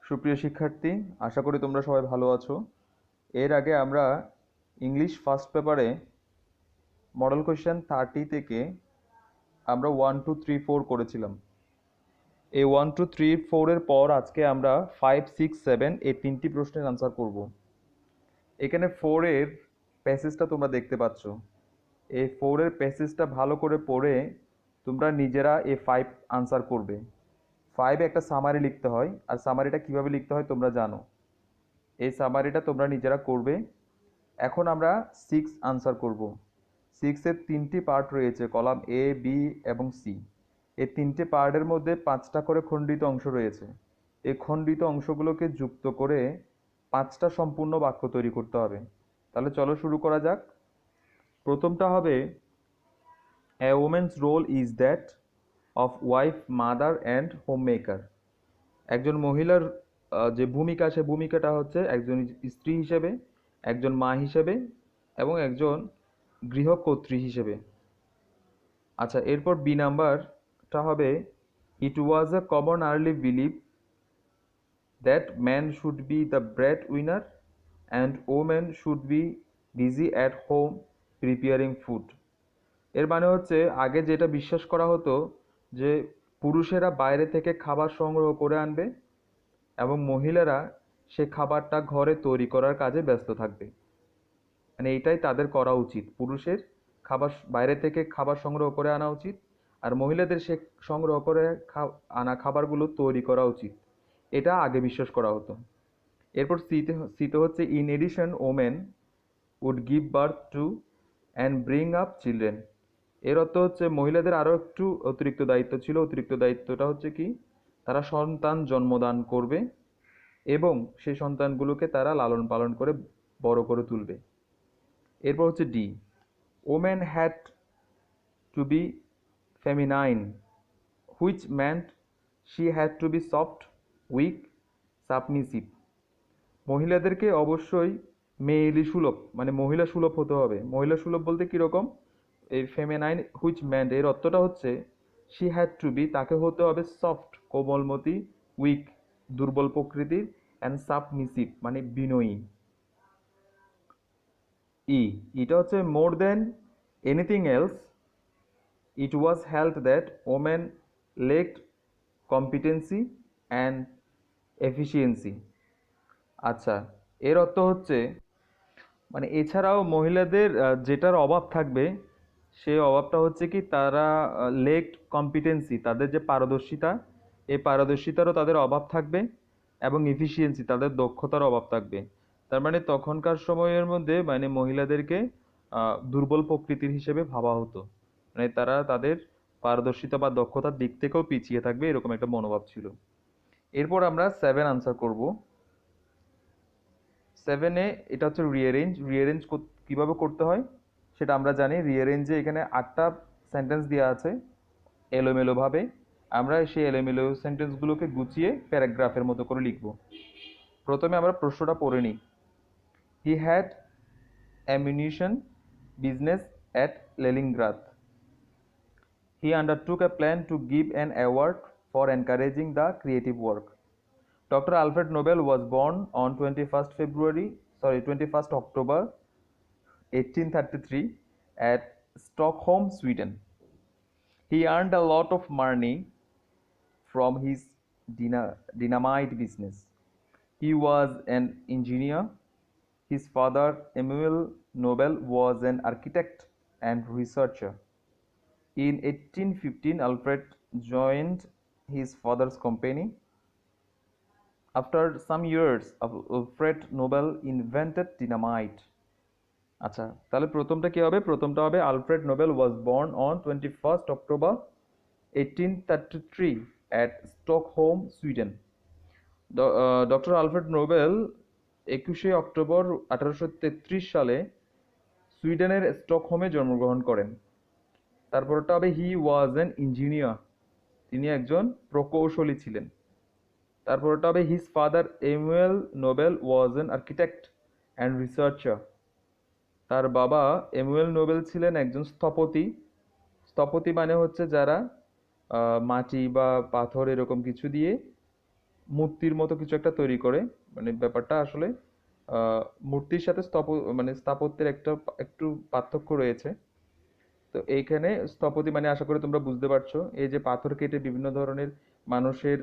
সুপ্রিয় শিক্ষার্থী, আশা করি তোমরা সবাই ভালো আছো। এর আগে আমরা ইংলিশ ফার্স্ট পেপারে মডেল কোয়েশ্চেন 30 থেকে আমরা 1 2 3 4 করেছিলাম। এই 1 2 3 4 এর পর আজকে আমরা 5 6 7 এই 3টি প্রশ্নের আনসার করব। এখানে 4 এর প্যাসেজটা তোমরা দেখতে পাচ্ছ। এই 4 এর প্যাসেজটা ভালো করে পড়ে তোমরা নিজেরা এই 5 আনসার করবে। 5 একটা সামারি লিখতে হয়, আর সামারিটা কিভাবে লিখতে হয় তোমরা জানো। এই সামারিটা তোমরা নিজেরা করবে। এখন আমরা 6 আনসার করব। 6 এর 3টি পার্ট রয়েছে, কলাম এ, বি এবং সি। এই 3টে পার্টের মধ্যে 5টা করে খণ্ডিত অংশ রয়েছে। এই খণ্ডিত অংশগুলোকে যুক্ত করে 5টা সম্পূর্ণ বাক্য তৈরি করতে হবে। তাহলে চলো শুরু করা যাক। প্রথমটা হবে, a women's role is that of wife, mother and homemaker. একজন মহিলার যে ভূমিকা, সে ভূমিকাটা হচ্ছে একজন স্ত্রী হিসেবে, একজন মা হিসেবে এবং একজন গৃহকর্ত্রী হিসেবে। আচ্ছা, এরপর বি নাম্বারটা হবে, it was a common early believe that man should be the breadwinner and women should be busy at home preparing food. এর মানে হচ্ছে, আগে যেটা বিশ্বাস করা হতো যে পুরুষেরা বাইরে থেকে খাবার সংগ্রহ করে আনবে এবং মহিলারা সে খাবারটা ঘরে তৈরি করার কাজে ব্যস্ত থাকবে। মানে এইটাই তাদের করা উচিত। পুরুষের বাইরে থেকে খাবার সংগ্রহ করে আনা উচিত, আর মহিলাদের সে সংগ্রহ করে আনা খাবারগুলো তৈরি করা উচিত। এটা আগে বিশ্বাস করা হতো। এরপর সিতে হচ্ছে, in addition women would give birth to and bring up children. এর অর্থ হচ্ছে মহিলাদের আরও একটু অতিরিক্ত দায়িত্ব ছিল। অতিরিক্ত দায়িত্বটা হচ্ছে কি, তারা সন্তান জন্মদান করবে এবং সেই সন্তানগুলোকে তারা লালন পালন করে বড় করে তুলবে। এরপর হচ্ছে D, women had to be feminine which meant she had to be soft, weak, submissive। মহিলাদেরকে অবশ্যই মেয়েলি সুলভ, মানে মহিলা সুলভ হতে হবে। মহিলা সুলভ বলতে কীরকম, এই ফেমিনাইন হুইচ meant এর অর্থটা হচ্ছে, she had to be, তাকে হতে হবে সফট, কোমলমতি, উইক, দুর্বল প্রকৃতির, অ্যান্ড সাবমিসিভ মানে বিনয়ী। এটা হচ্ছে, more than anything else it was held that women lacked competency and efficiency। আচ্ছা, এর অর্থ হচ্ছে, মানে এছাড়াও মহিলাদের যেটার অভাব থাকবে, সেই অভাবটা হচ্ছে কি, তারা লেকড কম্পিটেন্সি, তাদের যে পারদর্শিতা, এই পারদর্শিতারও তাদের অভাব থাকবে এবং এফিসিয়েন্সি, তাদের দক্ষতার অভাব থাকবে। তার মানে তখনকার সময়ের মধ্যে মানে মহিলাদেরকে দুর্বল প্রকৃতির হিসেবে ভাবা হতো। মানে তারা তাদের পারদর্শিতা বা দক্ষতার দিক থেকেও পিছিয়ে থাকবে, এরকম একটা মনোভাব ছিল। এরপর আমরা 7 আনসার করব। 7-এ এটা হচ্ছে রিঅ্যারেঞ্জ। রিঅ্যারেঞ্জ কীভাবে করতে হয় সেটা আমরা জানি। রিঅ্যারেঞ্জে এখানে 8টা সেন্টেন্স দেওয়া আছে এলোমেলোভাবে। আমরা সেই এলোমেলো সেন্টেন্সগুলোকে গুছিয়ে প্যারাগ্রাফের মতো করে লিখব। প্রথমে আমরা প্রশ্নটা পড়ে নিই। হি had ammunition business at Leningrad. He undertook a plan to give an award for encouraging the creative work. Dr. Alfred Nobel was born on 21st October 1833 at Stockholm, Sweden. He earned a lot of money from his dynamite business. He was an engineer. His father, Emmanuel Nobel, was an architect and researcher. In 1815, Alfred joined his father's company. After some years, Alfred Nobel invented dynamite. আচ্ছা, তাহলে প্রথমটা কি হবে? প্রথমটা হবে, Alfred Nobel was born on 21st October 1833 at Stockholm, Sweden. Doctor Alfred Nobel 21শে October 1833 সালে সুইডেনের স্টকহোমে জন্মগ্রহণ করেন। তারপরটা হবে, হি ওয়াজ অ্যান ইঞ্জিনিয়ার, তিনি একজন প্রকৌশলী ছিলেন। তারপরটা হবে, his father Emuel Nobel was an architect and researcher. তার বাবা এমুয়েল নোবেল ছিলেন একজন স্থপতি। স্থপতি মানে হচ্ছে যারা মাটি বা পাথর এরকম কিছু দিয়ে মূর্তির মতো কিছু একটা তৈরি করে, মানে ব্যাপারটা আসলে মূর্তির সাথে মানে স্থাপত্যের একটু পার্থক্য রয়েছে। তো এইখানে স্থপতি মানে আশা করি তোমরা বুঝতে পারছো, এই যে পাথর কেটে বিভিন্ন ধরনের মানুষের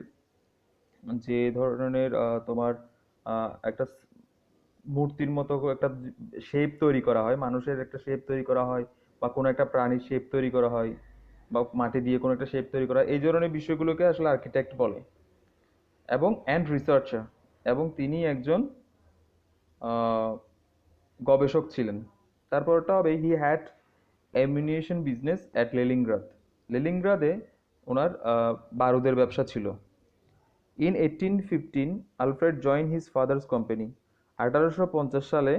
যে ধরনের তোমার একটা মূর্তির মতো একটা শেপ তৈরি করা হয়, মানুষের একটা শেপ তৈরি করা হয়, বা কোনো একটা প্রাণীর শেপ তৈরি করা হয়, বা মাটি দিয়ে কোনো একটা শেপ তৈরি করা হয়, এই ধরনের বিষয়গুলোকে আসলে আর্কিটেক্ট বলে। এবং অ্যান্ড রিসার্চার, এবং তিনি একজন আহ, গবেষক ছিলেন। তারপরটা হবে he had ammunition business at Leningrad. লেলিনগ্রাদে ওনার বারুদের ব্যবসা ছিল। In 1815 Alfred join his father's company. 1850 সালে,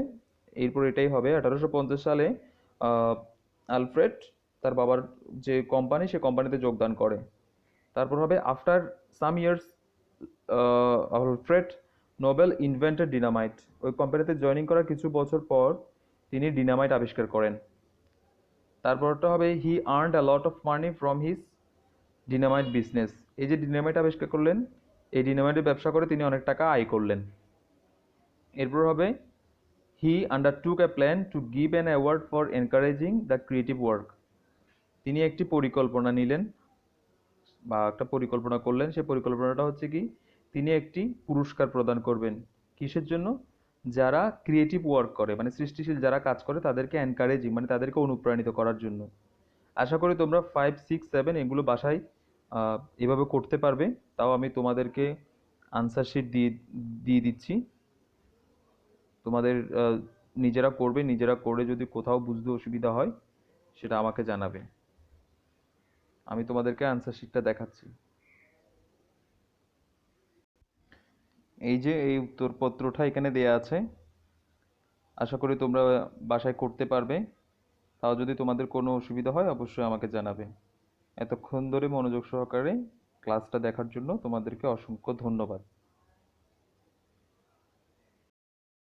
এরপর এটাই হবে, 1850 সালে আহ, আলফ্রেড তার বাবার যে কোম্পানি, সে কোম্পানিতে যোগদান করে। তারপর হবে after some years Alfred Nobel invented dynamite. ওই কোম্পানিতে জয়েনিং করার কিছু বছর পর তিনি ডিনামাইট আবিষ্কার করেন। তারপরটা হবে he earned a lot of money from his dynamite business. এই যে ডিনামাইট আবিষ্কার করলেন, এই ডিনামাইটের ব্যবসা করে তিনি অনেক টাকা আয় করলেন। এরপর হবে he undertook a plan to give an award for encouraging the creative work. তিনি একটি পরিকল্পনা নিলেন বা একটা পরিকল্পনা করলেন। সেই পরিকল্পনাটা হচ্ছে কি, তিনি একটি পুরস্কার প্রদান করবেন। কিসের জন্য? যারা ক্রিয়েটিভ ওয়ার্ক করে, মানে সৃষ্টিশীল যারা কাজ করে, তাদেরকে এনকারেজিং মানে তাদেরকে অনুপ্রাণিত করার জন্য। আশা করি তোমরা 5, 6, 7 এগুলো বাসায় এভাবে করতে পারবে। তাও আমি তোমাদেরকে আনসার শিট দিয়ে দিয়ে দিচ্ছি। তোমাদের নিজেরা করবে, নিজেরা করে যদি কোথাও বুঝতে অসুবিধা হয় সেটা আমাকে জানাবে। আমি তোমাদেরকে আনসার শিটটা দেখাচ্ছি। এই যে এই উত্তরপত্রটা এখানে দেয়া আছে, আশা করি তোমরা বাসায় করতে পারবে। তাও যদি তোমাদের কোনো অসুবিধা হয় অবশ্যই আমাকে জানাবে। এতক্ষণ ধরে মনোযোগ সহকারে ক্লাসটা দেখার জন্য তোমাদেরকে অসংখ্য ধন্যবাদ।